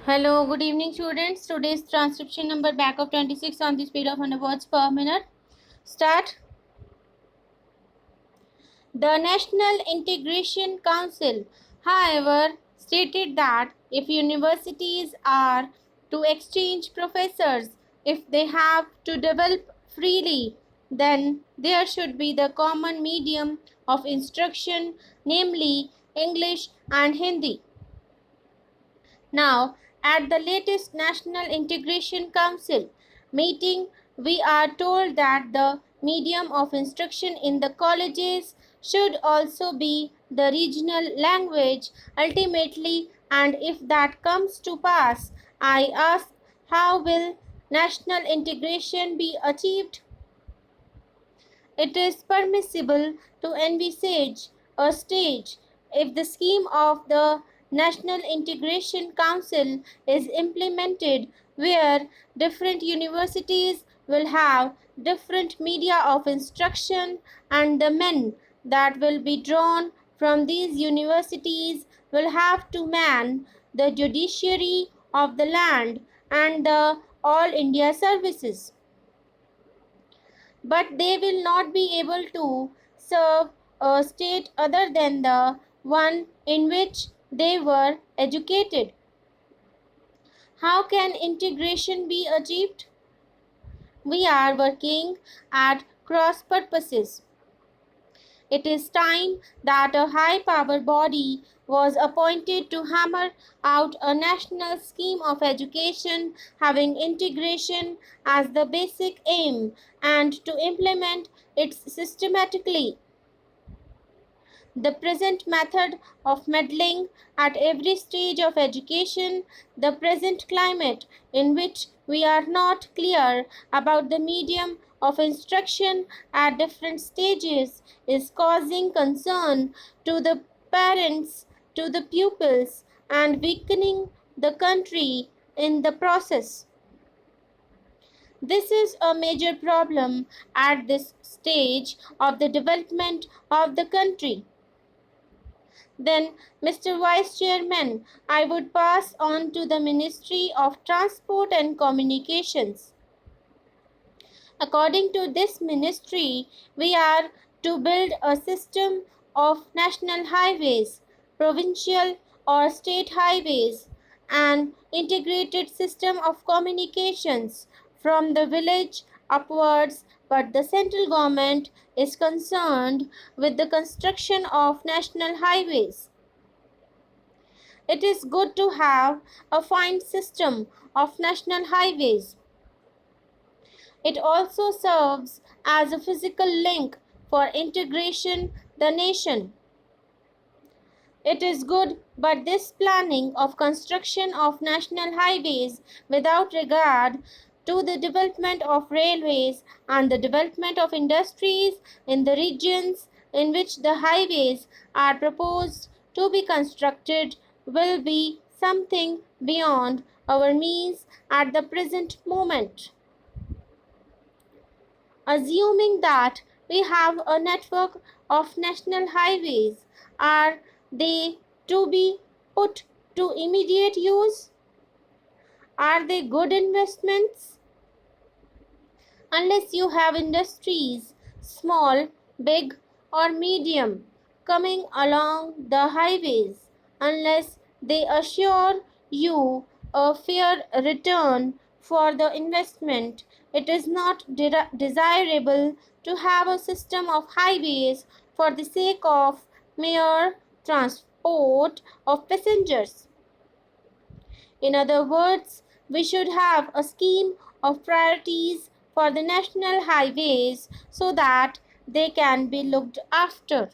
Hello, good evening students. Today's transcription number back of 26 on the speed of 100 words per minute. Start. The National Integration Council, however, stated that if universities are to exchange professors, if they have to develop freely, then there should be the common medium of instruction, namely English and Hindi. Now, at the latest National Integration Council meeting, we are told that the medium of instruction in the colleges should also be the regional language ultimately, and if that comes to pass, I ask, how will national integration be achieved? It is permissible to envisage a stage if the scheme of the National Integration Council is implemented where different universities will have different media of instruction, and the men that will be drawn from these universities will have to man the judiciary of the land and the all India services, but they will not be able to serve a state other than the one in which they were educated. How can integration be achieved? We are working at cross purposes. It is time that a high power body was appointed to hammer out a national scheme of education having integration as the basic aim and to implement it systematically. The present method of meddling at every stage of education, the present climate in which we are not clear about the medium of instruction at different stages, is causing concern to the parents, to the pupils, and weakening the country in the process. This is a major problem at this stage of the development of the country. Then, Mr. Vice Chairman, I would pass on to the Ministry of Transport and Communications. According to this ministry, we are to build a system of national highways, provincial or state highways, an integrated system of communications from the village upwards, but the central government is concerned with the construction of national highways. It is good to have a fine system of national highways. It also serves as a physical link for integration the nation. It is good, but this planning of construction of national highways without regard to the development of railways and the development of industries in the regions in which the highways are proposed to be constructed will be something beyond our means at the present moment. Assuming that we have a network of national highways, are they to be put to immediate use? Are they good investments? Unless you have industries, small, big, or medium, coming along the highways, unless they assure you a fair return for the investment, it is not desirable to have a system of highways for the sake of mere transport of passengers. In other words, we should have a scheme of priorities for the national highways so that they can be looked after.